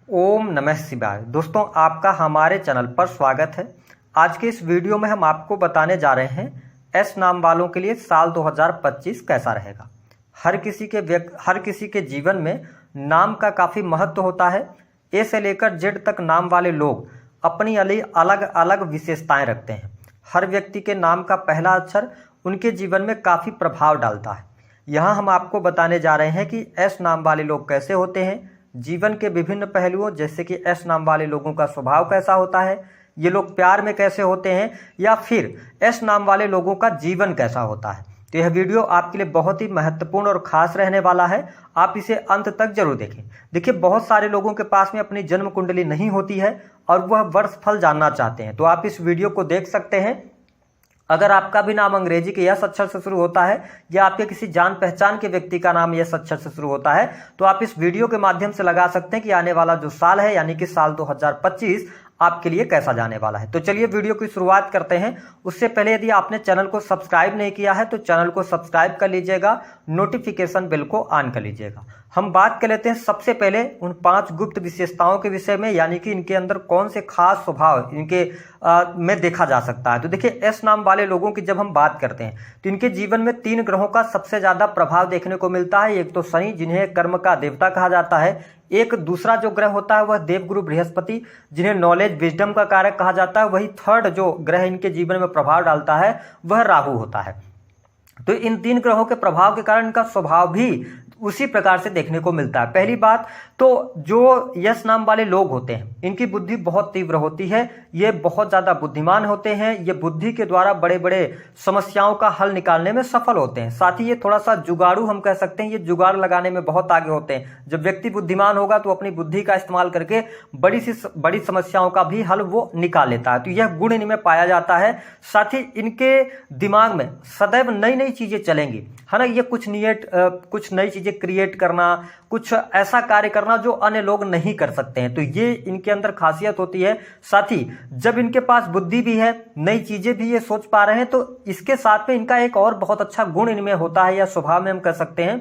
ओम नमः शिवाय। दोस्तों, आपका हमारे चैनल पर स्वागत है। आज के इस वीडियो में हम आपको बताने जा रहे हैं एस नाम वालों के लिए साल 2025 कैसा रहेगा। हर किसी के जीवन में नाम का काफ़ी महत्व होता है। ए से लेकर जेड तक नाम वाले लोग अपनी अलग अलग विशेषताएं रखते हैं। हर व्यक्ति के नाम का पहला अक्षर उनके जीवन में काफ़ी प्रभाव डालता है। यहाँ हम आपको बताने जा रहे हैं कि एस नाम वाले लोग कैसे होते हैं, जीवन के विभिन्न पहलुओं जैसे कि एस नाम वाले लोगों का स्वभाव कैसा होता है, ये लोग प्यार में कैसे होते हैं, या फिर एस नाम वाले लोगों का जीवन कैसा होता है। तो यह वीडियो आपके लिए बहुत ही महत्वपूर्ण और खास रहने वाला है। आप इसे अंत तक जरूर देखें। देखिए, बहुत सारे लोगों के पास में अपनी जन्म कुंडली नहीं होती है और वह वर्ष फल जानना चाहते हैं, तो आप इस वीडियो को देख सकते हैं। अगर आपका भी नाम अंग्रेजी के यस अक्षर से शुरू होता है या आपके किसी जान पहचान के व्यक्ति का नाम यस अक्षर से शुरू होता है, तो आप इस वीडियो के माध्यम से लगा सकते हैं कि आने वाला जो साल है यानी कि साल 2025 आपके लिए कैसा जाने वाला है। तो चलिए वीडियो की शुरुआत करते हैं। उससे पहले यदि आपने चैनल को सब्सक्राइब नहीं किया है तो चैनल को सब्सक्राइब कर लीजिएगा, नोटिफिकेशन बेल को ऑन कर लीजिएगा। हम बात कर लेते हैं सबसे पहले उन 5 गुप्त विशेषताओं के विषय में, यानी कि इनके अंदर कौन से खास स्वभाव इनके में देखा जा सकता है। तो देखिए, एस नाम वाले लोगों की जब हम बात करते हैं तो इनके जीवन में 3 ग्रहों का सबसे ज्यादा प्रभाव देखने को मिलता है। एक तो शनि, जिन्हें कर्म का देवता कहा जाता है। एक दूसरा जो ग्रह होता है वह देवगुरु बृहस्पति, जिन्हें नॉलेज विजडम का कारक कहा जाता है। वही थर्ड जो ग्रह इनके जीवन में प्रभाव डालता है वह राहु होता है। तो इन 3 ग्रहों के प्रभाव के कारण इनका स्वभाव भी उसी प्रकार से देखने को मिलता है। पहली बात तो जो यस नाम वाले लोग होते हैं इनकी बुद्धि बहुत तीव्र होती है। ये बहुत ज्यादा बुद्धिमान होते हैं। ये बुद्धि के द्वारा बड़े बड़े समस्याओं का हल निकालने में सफल होते हैं। साथ ही ये थोड़ा सा जुगाड़ू हम कह सकते हैं, ये जुगाड़ लगाने में बहुत आगे होते हैं। जब व्यक्ति बुद्धिमान होगा तो अपनी बुद्धि का इस्तेमाल करके बड़ी समस्याओं का भी हल वो निकाल लेता है। तो यह गुण इनमें पाया जाता है। साथ ही इनके दिमाग में सदैव नई नई चीजें चलेंगी, है ना। ये कुछ नई चीजें क्रिएट करना, कुछ ऐसा कार्य करना जो अन्य लोग नहीं कर सकते हैं, तो ये इनके अंदर खासियत होती है। साथ ही जब इनके पास बुद्धि भी है, नई चीजें भी ये सोच पा रहे हैं, तो इसके साथ में इनका एक और बहुत अच्छा गुण इनमें होता है, या स्वभाव में हम कह सकते हैं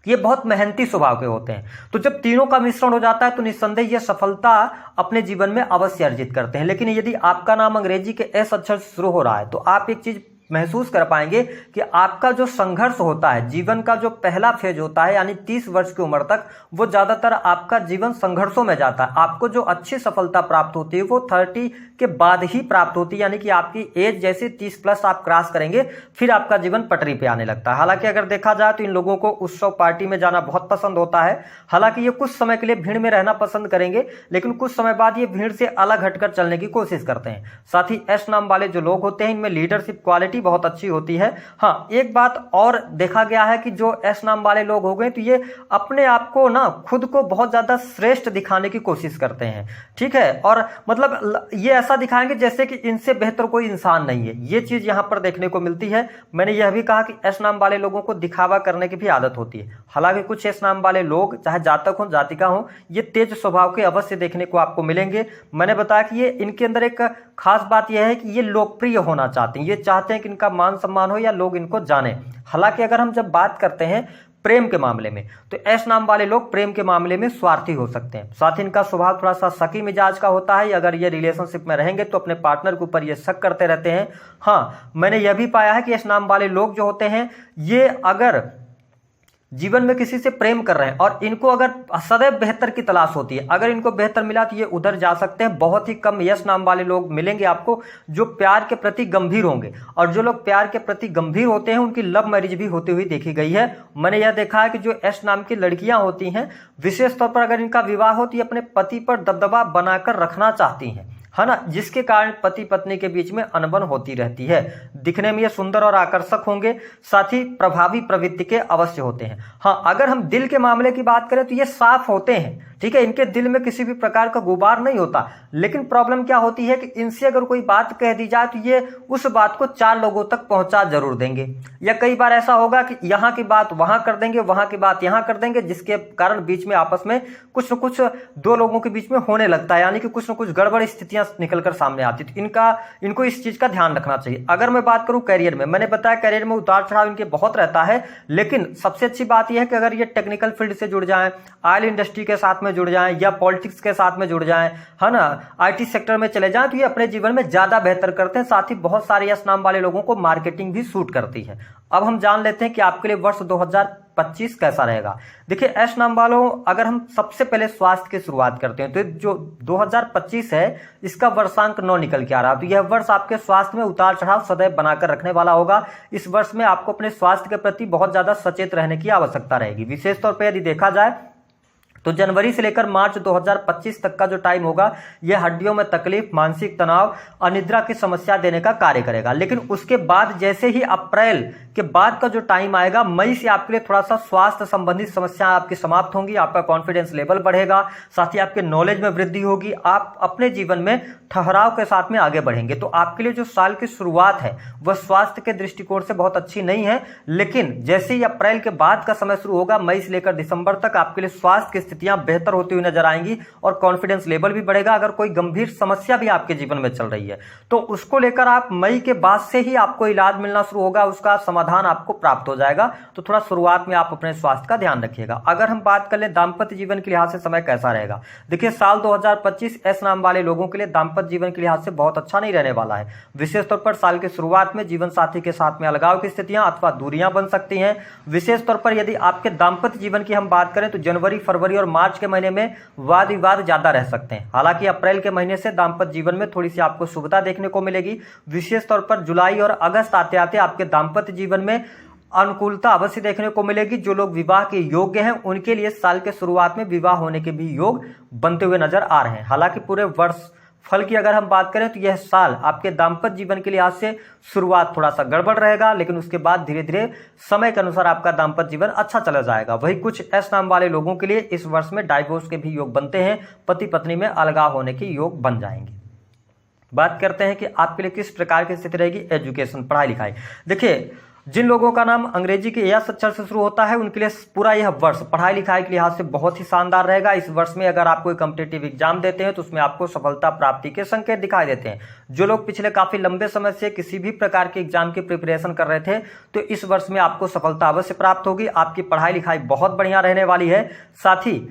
कि ये बहुत मेहनती स्वभाव के होते हैं। तो जब तीनों का मिश्रण हो जाता है तो निस्संदेह ये सफलता अपने जीवन में अवश्य अर्जित करते हैं। लेकिन यदि आपका नाम अंग्रेजी के एस अक्षर से शुरू हो रहा है तो आप एक चीज महसूस कर पाएंगे कि आपका जो संघर्ष होता है, जीवन का जो पहला फेज होता है यानी 30 वर्ष की उम्र तक, वो ज्यादातर आपका जीवन संघर्षों में जाता है। आपको जो अच्छी सफलता प्राप्त होती है वो 30 के बाद ही प्राप्त होती है, यानी कि आपकी एज जैसे 30 प्लस आप क्रॉस करेंगे फिर आपका जीवन पटरी पे आने लगता है। हालांकि अगर देखा जाए तो इन लोगों को उत्सव पार्टी में जाना बहुत पसंद होता है। हालांकि ये कुछ समय के लिए भीड़ में रहना पसंद करेंगे, लेकिन कुछ समय बाद ये भीड़ से अलग हटकर चलने की कोशिश करते हैं। साथ ही एस नाम वाले जो लोग होते हैं इनमें लीडरशिप क्वालिटी बहुत अच्छी होती है। हाँ, एक बात और देखा गया है कि जो एस नाम वाले लोग हो गए तो ये अपने आप को ना खुद को बहुत ज्यादा श्रेष्ठ दिखाने की कोशिश करते हैं, ठीक है। और मतलब ये ऐसा दिखाएंगे जैसे कि इनसे बेहतर कोई इंसान नहीं है। ये चीज यहां पर देखने को मिलती है। मैंने यह भी कहा कि एस नाम वाले लोगों को दिखावा करने की भी आदत होती है। हालांकि कुछ एस नाम वाले लोग चाहे जातक हो जातिका हो, ये तेज स्वभाव के अवश्य देखने को आपको मिलेंगे। मैंने बताया कि ये इनके अंदर एक खास बात यह है कि ये लोकप्रिय होना चाहते हैं। ये चाहते हैं कि इनका मान सम्मान हो या लोग इनको जाने। हालांकि अगर हम जब बात करते हैं प्रेम के मामले में तो एस नाम वाले लोग प्रेम के मामले में स्वार्थी हो सकते हैं। साथ ही इनका स्वभाव थोड़ा सा शकी मिजाज का होता है। अगर ये रिलेशनशिप में रहेंगे तो अपने पार्टनर के ऊपर ये शक करते रहते हैं। हाँ, मैंने यह भी पाया है कि एस नाम वाले लोग जो होते हैं ये अगर जीवन में किसी से प्रेम कर रहे हैं और इनको अगर सदैव बेहतर की तलाश होती है, अगर इनको बेहतर मिला तो ये उधर जा सकते हैं। बहुत ही कम यस नाम वाले लोग मिलेंगे आपको जो प्यार के प्रति गंभीर होंगे, और जो लोग प्यार के प्रति गंभीर होते हैं उनकी लव मैरिज भी होती हुई देखी गई है। मैंने यह देखा है कि जो एस नाम की लड़कियां होती हैं विशेष तौर पर अगर इनका विवाह हो तो ये अपने पति पर दबदबा बनाकर रखना चाहती हैं, है ना, जिसके कारण पति पत्नी के बीच में अनबन होती रहती है। दिखने में ये सुंदर और आकर्षक होंगे, साथ ही प्रभावी प्रवृत्ति के अवश्य होते हैं। हाँ, अगर हम दिल के मामले की बात करें तो ये साफ होते हैं, ठीक है। इनके दिल में किसी भी प्रकार का गुबार नहीं होता। लेकिन प्रॉब्लम क्या होती है कि इनसे अगर कोई बात कह दी जाए तो ये उस बात को 4 लोगों तक पहुंचा जरूर देंगे, या कई बार ऐसा होगा कि यहाँ की बात वहां कर देंगे, वहां की बात यहाँ कर देंगे, जिसके कारण बीच में आपस में कुछ न कुछ 2 लोगों के बीच में होने लगता है, यानी कि कुछ न कुछ गड़बड़ स्थितियां निकलकर सामने आती। तो इनको इस चीज का ध्यान रखना चाहिए। अगर मैं बात करूं करियर में, मैंने बताया करियर में उतार चढ़ाव इनके बहुत रहता है, लेकिन सबसे अच्छी बात यह है कि अगर ये टेक्निकल फील्ड से जुड़ जाएं, ऑयल इंडस्ट्री के साथ में में जुड़ जाएं या पॉलिटिक्स के साथ में जुड़ जाएं, है ना, IT सेक्टर में चले जाएं, तो ये अपने जीवन में ज्यादा बेहतर करते हैं। साथ ही बहुत सारे यस नाम वाले लोगों को मार्केटिंग भी सूट करती है। अब हम जान लेते हैं कि आपके लिए वर्ष 2025 कैसा रहेगा। देखिए एस नाम वालों, अगर हम सबसे पहले स्वास्थ्य की शुरुआत करते हैं तो जो 2025 है इसका वर्षांक 9 निकल के आ रहा है। तो यह वर्ष आपके स्वास्थ्य में उतार चढ़ाव सदैव बनाकर रखने वाला होगा। इस वर्ष में आपको अपने स्वास्थ्य के प्रति बहुत ज्यादा सचेत रहने की आवश्यकता रहेगी। विशेष तौर पर यदि देखा जाए तो जनवरी से लेकर मार्च 2025 तक का जो टाइम होगा यह हड्डियों में तकलीफ, मानसिक तनाव, अनिद्रा की समस्या देने का कार्य करेगा। लेकिन उसके बाद जैसे ही अप्रैल के बाद का जो टाइम आएगा, मई से आपके लिए थोड़ा सा स्वास्थ्य संबंधित समस्याएं आपकी समाप्त होंगी, आपका कॉन्फिडेंस लेवल बढ़ेगा, साथ ही आपके नॉलेज में वृद्धि होगी, आप अपने जीवन में ठहराव के साथ में आगे बढ़ेंगे। तो आपके लिए जो साल की शुरुआत है वह स्वास्थ्य के दृष्टिकोण से बहुत अच्छी नहीं है, लेकिन जैसे ही अप्रैल के बाद का समय शुरू होगा, मई से लेकर दिसंबर तक आपके लिए स्वास्थ्य की स्थितियां बेहतर होती हुई नजर आएंगी और कॉन्फिडेंस लेवल भी बढ़ेगा। अगर कोई गंभीर समस्या भी आपके जीवन में चल रही है तो उसको लेकर आप मई के बाद से ही आपको इलाज मिलना शुरू होगा, उसका समाधान आपको प्राप्त हो जाएगा। तो थोड़ा शुरुआत में आप अपने स्वास्थ्य का ध्यान रखिएगा। अगर हम बात कर ले दाम्पत्य जीवन के लिहाज से समय कैसा रहेगा, देखिए साल 2025 एस नाम वाले लोगों के लिए दाम्पत्य जीवन के लिहाज से बहुत अच्छा नहीं रहने वाला है। विशेष तौर पर साल की शुरुआत में जीवन साथी के साथ में अलगाव की स्थितियां अथवा दूरियां बन सकती हैं। विशेष तौर पर यदि आपके दाम्पत्य जीवन की हम बात करें तो जनवरी, फरवरी और मार्च के महीने में वाद विवाद ज्यादा रह सकते हैं। हालांकि अप्रैल के महीने से दाम्पत्य जीवन में थोड़ी सी आपको शुभता देखने को मिलेगी। विशेष तौर पर जुलाई और अगस्त आते आते आपके दाम्पत्य जीवन में अनुकूलता अवश्य देखने को मिलेगी। जो लोग विवाह के योग्य हैं उनके लिए साल के शुरुआत में विवाह होने के भी योग बनते हुए नजर आ रहे हैं। हालांकि पूरे वर्ष फल की अगर हम बात करें तो यह साल आपके दाम्पत्य जीवन के लिहाज से शुरुआत थोड़ा सा गड़बड़ रहेगा, लेकिन उसके बाद धीरे धीरे समय के अनुसार आपका दाम्पत्य जीवन अच्छा चला जाएगा। वही कुछ एस नाम वाले लोगों के लिए इस वर्ष में डाइवोर्स के भी योग बनते हैं, पति पत्नी में अलगाव होने के योग बन जाएंगे। बात करते हैं कि आपके लिए किस प्रकार की स्थिति रहेगी एजुकेशन, पढ़ाई लिखाई। देखिए जिन लोगों का नाम अंग्रेजी के एस अक्षर से शुरू होता है उनके लिए पूरा यह वर्ष पढ़ाई लिखाई के लिहाज से बहुत ही शानदार रहेगा। इस वर्ष में अगर आप कोई कॉम्पिटिटिव एग्जाम देते हैं तो उसमें आपको सफलता प्राप्ति के संकेत दिखाई देते हैं। जो लोग पिछले काफी लंबे समय से किसी भी प्रकार के एग्जाम की प्रिपरेशन कर रहे थे तो इस वर्ष में आपको सफलता अवश्य प्राप्त होगी। आपकी पढ़ाई लिखाई बहुत बढ़िया रहने वाली है। साथ ही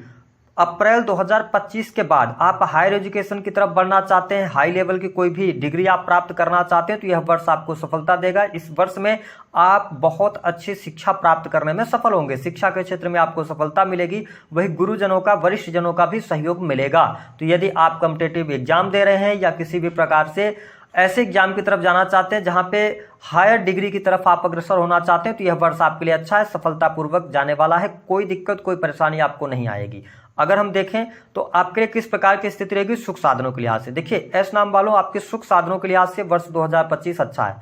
अप्रैल 2025 के बाद आप हायर एजुकेशन की तरफ बढ़ना चाहते हैं, हाई लेवल की कोई भी डिग्री आप प्राप्त करना चाहते हैं तो यह वर्ष आपको सफलता देगा। इस वर्ष में आप बहुत अच्छी शिक्षा प्राप्त करने में सफल होंगे। शिक्षा के क्षेत्र में आपको सफलता मिलेगी, वही गुरुजनों का, वरिष्ठ जनों का भी सहयोग मिलेगा। तो यदि आप कॉम्पिटिटिव एग्जाम दे रहे हैं या किसी भी प्रकार से ऐसे एग्जाम की तरफ जाना चाहते हैं जहां पे हायर डिग्री की तरफ आप अग्रसर होना चाहते हैं तो यह वर्ष आपके लिए अच्छा है, सफलतापूर्वक जाने वाला है। कोई दिक्कत, कोई परेशानी आपको नहीं आएगी। अगर हम देखें तो आपके लिए किस प्रकार की स्थिति रहेगी सुख साधनों के लिहाज से, देखिए एस नाम वालों आपके सुख साधनों के लिहाज से वर्ष 2025 अच्छा है।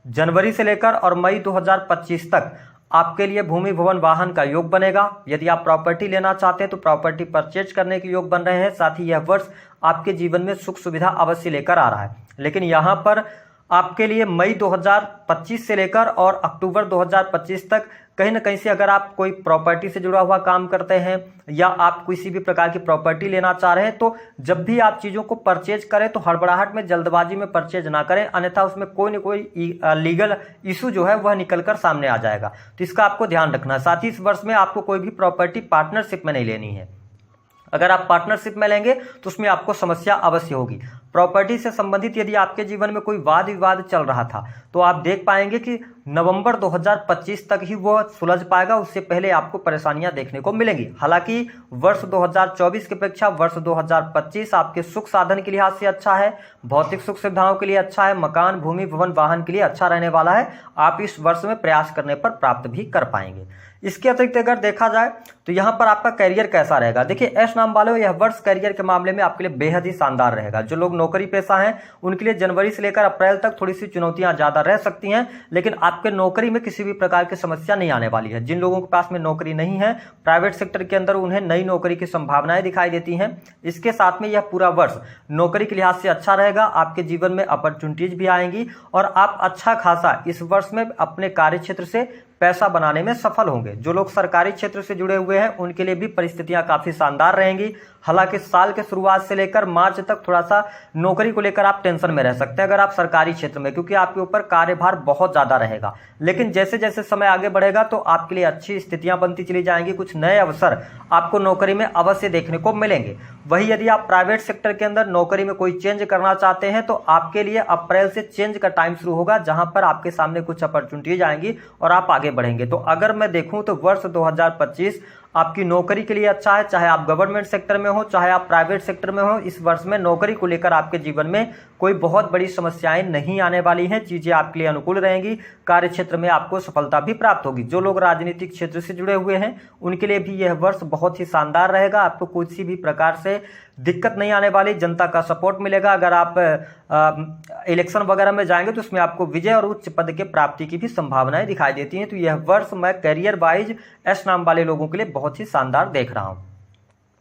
जनवरी से लेकर और मई 2025 तक आपके लिए भूमि, भवन, वाहन का योग बनेगा। यदि आप प्रॉपर्टी लेना चाहते हैं तो प्रॉपर्टी परचेज करने के योग बन रहे हैं। साथ ही यह वर्ष आपके जीवन में सुख सुविधा अवश्य लेकर आ रहा है। लेकिन यहाँ पर आपके लिए मई 2025 से लेकर और अक्टूबर 2025 तक कहीं ना कहीं से अगर आप कोई प्रॉपर्टी से जुड़ा हुआ काम करते हैं या आप किसी भी प्रकार की प्रॉपर्टी लेना चाह रहे हैं तो जब भी आप चीज़ों को परचेज करें तो हड़बड़ाहट में, जल्दबाजी में परचेज ना करें, अन्यथा उसमें कोई न कोई लीगल इशू जो है वह निकलकर सामने आ जाएगा। तो इसका आपको ध्यान रखना है। साथ ही इस वर्ष में आपको कोई भी प्रॉपर्टी पार्टनरशिप में नहीं लेनी है। अगर आप पार्टनरशिप में लेंगे तो उसमें आपको समस्या अवश्य होगी। प्रॉपर्टी से संबंधित यदि आपके जीवन में कोई वाद विवाद चल रहा था तो आप देख पाएंगे कि नवंबर 2025 तक ही वह सुलझ पाएगा, उससे पहले आपको परेशानियां देखने को मिलेंगी। हालांकि वर्ष 2024 की अपेक्षा वर्ष 2025 आपके सुख साधन के लिहाज से अच्छा है, भौतिक सुख सुविधाओं के लिए अच्छा है, मकान, भूमि, भवन, वाहन के लिए अच्छा रहने वाला है। आप इस वर्ष में प्रयास करने पर प्राप्त भी कर पाएंगे। इसके अतिरिक्त अगर देखा जाए तो यहाँ पर आपका करियर कैसा रहेगा, देखिए एस नाम वालों यह वर्ष करियर के मामले में आपके लिए बेहद ही शानदार रहेगा। जो लोग नौकरी पेशा हैं उनके लिए जनवरी से लेकर अप्रैल तक थोड़ी सी चुनौतियां ज्यादा रह सकती हैं, लेकिन आपके नौकरी में किसी भी प्रकार की समस्या नहीं आने वाली है। जिन लोगों के पास में नौकरी नहीं है प्राइवेट सेक्टर के अंदर उन्हें नई नौकरी की संभावनाएं दिखाई देती हैं। इसके साथ में यह पूरा वर्ष नौकरी के लिहाज से अच्छा रहेगा। आपके जीवन में अपॉर्चुनिटीज भी आएंगी और आप अच्छा खासा इस वर्ष में अपने कार्य क्षेत्र से पैसा बनाने में सफल होंगे। जो लोग सरकारी क्षेत्र से जुड़े हुए हैं उनके लिए भी परिस्थितियां काफी शानदार रहेंगी। हालांकि साल के शुरुआत से लेकर मार्च तक थोड़ा सा नौकरी को लेकर आप टेंशन में रह सकते हैं अगर आप सरकारी क्षेत्र में, क्योंकि आपके ऊपर कार्यभार बहुत ज्यादा रहेगा। लेकिन जैसे जैसे समय आगे बढ़ेगा तो आपके लिए अच्छी स्थितियां बनती चली जाएंगी, कुछ नए अवसर आपको नौकरी में अवश्य देखने को मिलेंगे। वही यदि आप प्राइवेट सेक्टर के अंदर नौकरी में कोई चेंज करना चाहते हैं तो आपके लिए अप्रैल से चेंज का टाइम शुरू होगा, जहां पर आपके सामने कुछ अपॉर्चुनिटीज आएंगी और आप आगे बढ़ेंगे। तो अगर मैं देखूं तो वर्ष 2025 आपकी नौकरी के लिए अच्छा है, चाहे आप गवर्नमेंट सेक्टर में हो चाहे आप प्राइवेट सेक्टर में हो। इस वर्ष में नौकरी को लेकर आपके जीवन में कोई बहुत बड़ी समस्याएं नहीं आने वाली हैं, चीजें आपके लिए अनुकूल रहेंगी। कार्य क्षेत्र में आपको सफलता भी प्राप्त होगी। जो लोग राजनीतिक क्षेत्र से जुड़े हुए हैं उनके लिए भी यह वर्ष बहुत ही शानदार रहेगा। आपको किसी भी प्रकार से दिक्कत नहीं आने वाली, जनता का सपोर्ट मिलेगा। अगर आप इलेक्शन वगैरह में जाएंगे तो उसमें आपको विजय और उच्च पद के प्राप्ति की भी संभावनाएं दिखाई देती हैं। तो यह वर्ष मैं करियर वाइज एस नाम वाले लोगों के लिए बहुत ही शानदार देख रहा हूं।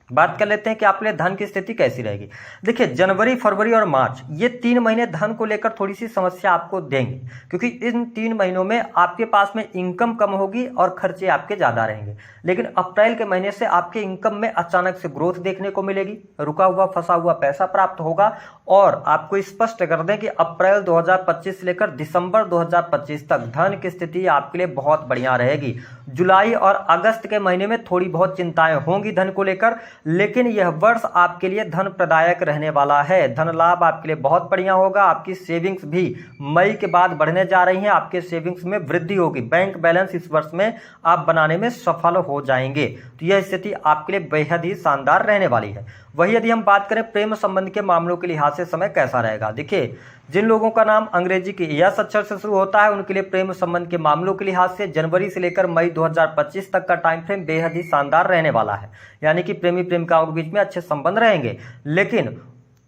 बात कर लेते हैं कि आपके लिए धन की स्थिति कैसी रहेगी। देखिए, जनवरी, फरवरी और मार्च ये 3 महीने धन को लेकर थोड़ी सी समस्या आपको देंगे, क्योंकि इन 3 महीनों में आपके पास में इनकम कम होगी और खर्चे आपके ज्यादा रहेंगे। लेकिन अप्रैल के महीने से आपके इनकम में अचानक से ग्रोथ देखने को मिलेगी, रुका हुआ फंसा हुआ पैसा प्राप्त होगा। और आपको स्पष्ट कर दें कि अप्रैल 2025 से लेकर दिसंबर 2025 तक धन की स्थिति आपके लिए बहुत बढ़िया रहेगी। जुलाई और अगस्त के महीने में थोड़ी बहुत चिंताएं होंगी धन को लेकर, लेकिन यह वर्ष आपके लिए धन प्रदायक रहने वाला है। धन लाभ आपके लिए बहुत बढ़िया होगा। आपकी सेविंग्स भी मई के बाद बढ़ने जा रही हैं, आपके सेविंग्स में वृद्धि होगी। बैंक बैलेंस इस वर्ष में आप बनाने में सफल हो जाएंगे। तो यह स्थिति आपके लिए बेहद ही शानदार रहने वाली है। वही यदि हम बात करें प्रेम संबंध के मामलों के लिहाज से समय कैसा रहेगा। देखिए, जिन लोगों का नाम अंग्रेजी के यस अक्षर से शुरू होता है उनके लिए प्रेम संबंध के मामलों के लिहाज से जनवरी से लेकर मई 2025 तक का टाइम फ्रेम बेहद ही शानदार रहने वाला है। यानी कि प्रेमी प्रेमिकाओं के बीच में अच्छे संबंध रहेंगे। लेकिन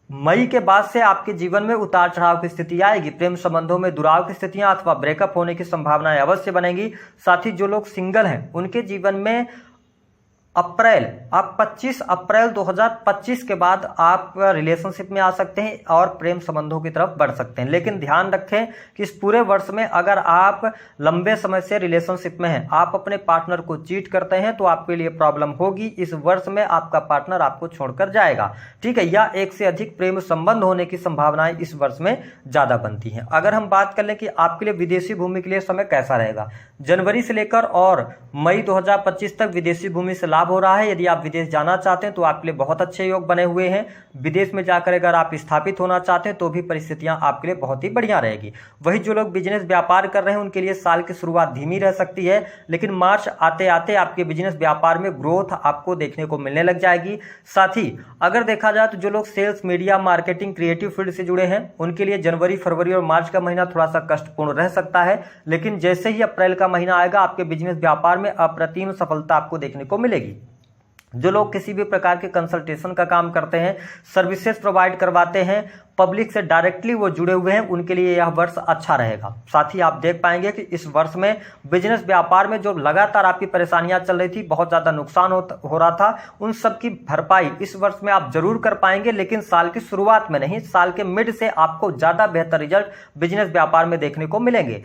मई के बाद से आपके जीवन में उतार चढ़ाव की स्थिति आएगी। प्रेम संबंधों में दुराव की स्थितियां अथवा ब्रेकअप होने की संभावनाएं अवश्य बनेंगी। साथ ही जो लोग सिंगल हैं उनके जीवन में आप 25 अप्रैल 2025 के बाद आप रिलेशनशिप में आ सकते हैं और प्रेम संबंधों की तरफ बढ़ सकते हैं। लेकिन ध्यान रखें कि इस पूरे वर्ष में अगर आप लंबे समय से रिलेशनशिप में हैं, आप अपने पार्टनर को चीट करते हैं तो आपके लिए प्रॉब्लम होगी। इस वर्ष में आपका पार्टनर आपको छोड़कर जाएगा, ठीक है, या एक से अधिक प्रेम संबंध होने की संभावनाएं इस वर्ष में ज्यादा बनती हैं। अगर हम बात कर लें कि आपके लिए विदेशी भूमि के लिए समय कैसा रहेगा, जनवरी से लेकर और मई 2025 तक विदेशी भूमि से लाभ हो रहा है। यदि आप विदेश जाना चाहते हैं तो आपके लिए बहुत अच्छे योग बने हुए हैं। विदेश में जाकर अगर आप स्थापित होना चाहते हैं तो भी परिस्थितियां आपके लिए बहुत ही बढ़िया रहेगी। वही जो लोग बिजनेस व्यापार कर रहे हैं उनके लिए साल की शुरुआत धीमी रह सकती है, लेकिन मार्च आते आते आपके बिजनेस व्यापार में ग्रोथ आपको देखने को मिलने लग जाएगी। साथ ही अगर देखा जाए तो जो लोग sales, media, marketing, creative field से जुड़े हैं उनके लिए जनवरी, फरवरी और मार्च का महीना थोड़ा सा कष्टपूर्ण रह सकता है। लेकिन जैसे ही अप्रैल का महीना आएगा आपके बिजनेस व्यापार में अप्रतिम सफलता आपको देखने को मिलेगी। जो लोग किसी भी प्रकार के कंसल्टेशन का काम करते हैं, सर्विसेज प्रोवाइड करवाते हैं, पब्लिक से डायरेक्टली वो जुड़े हुए हैं, उनके लिए यह वर्ष अच्छा रहेगा। साथ ही आप देख पाएंगे कि इस वर्ष में बिजनेस व्यापार में जो लगातार आपकी परेशानियां चल रही थी, बहुत ज्यादा नुकसान हो रहा था, उन सब की भरपाई इस वर्ष में आप जरूर कर पाएंगे। लेकिन साल की शुरुआत में नहीं, साल के मिड से आपको ज्यादा बेहतर रिजल्ट बिजनेस व्यापार में देखने को मिलेंगे।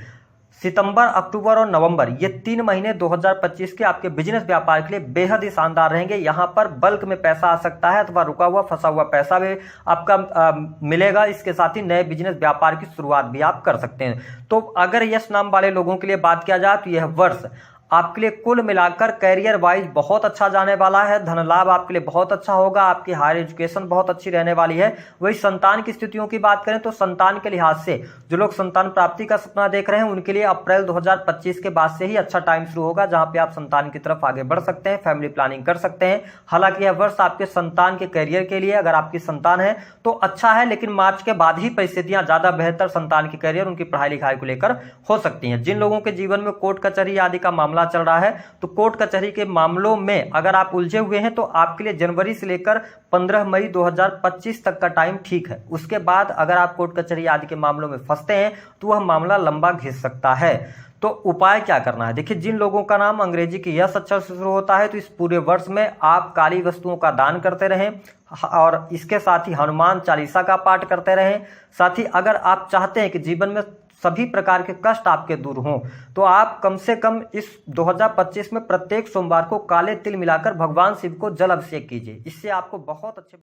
सितंबर, अक्टूबर और नवंबर ये 3 महीने 2025 के आपके बिजनेस व्यापार के लिए बेहद ही शानदार रहेंगे। यहां पर बल्क में पैसा आ सकता है अथवा रुका हुआ फंसा हुआ पैसा भी आपका मिलेगा। इसके साथ ही नए बिजनेस व्यापार की शुरुआत भी आप कर सकते हैं। तो अगर यस नाम वाले लोगों के लिए बात किया जाए तो यह वर्ष आपके लिए कुल मिलाकर कैरियर वाइज बहुत अच्छा जाने वाला है। धन लाभ आपके लिए बहुत अच्छा होगा। आपकी हायर एजुकेशन बहुत अच्छी रहने वाली है। वही संतान की स्थितियों की बात करें तो संतान के लिहाज से जो लोग संतान प्राप्ति का सपना देख रहे हैं उनके लिए अप्रैल 2025 के बाद से ही अच्छा टाइम शुरू होगा, जहां पे आप संतान की तरफ आगे बढ़ सकते हैं, फैमिली प्लानिंग कर सकते हैं। हालांकि यह वर्ष आपके संतान के कैरियर के लिए, अगर आपकी संतान है तो अच्छा है, लेकिन मार्च के बाद ही परिस्थितियां ज्यादा बेहतर संतान के कैरियर, उनकी पढ़ाई लिखाई को लेकर हो सकती हैं। जिन लोगों के जीवन में कोर्ट कचहरी आदि का मामला चल रहा है तो कोर्ट कचहरी के मामलों में अगर आप उलझे हुए हैं तो आपके लिए जनवरी से लेकर 15 मई 2025 तक का टाइम ठीक है। उसके बाद अगर आप कोर्ट कचहरी आदि के मामलों में फंसते हैं तो वह मामला लंबा घिस सकता है। तो उपाय क्या करना है? देखिए, जिन लोगों का नाम अंग्रेजी के यस अक्षर से शुरू होता है तो इस पूरे वर्ष में आप काली वस्तुओं का दान करते रहें और इसके साथ ही हनुमान चालीसा का पाठ करते रहें। साथ ही अगर आप चाहते हैं कि जीवन में सभी प्रकार के कष्ट आपके दूर हों, तो आप कम से कम इस 2025 में प्रत्येक सोमवार को काले तिल मिलाकर भगवान शिव को जल अभिषेक कीजिए। इससे आपको बहुत अच्छे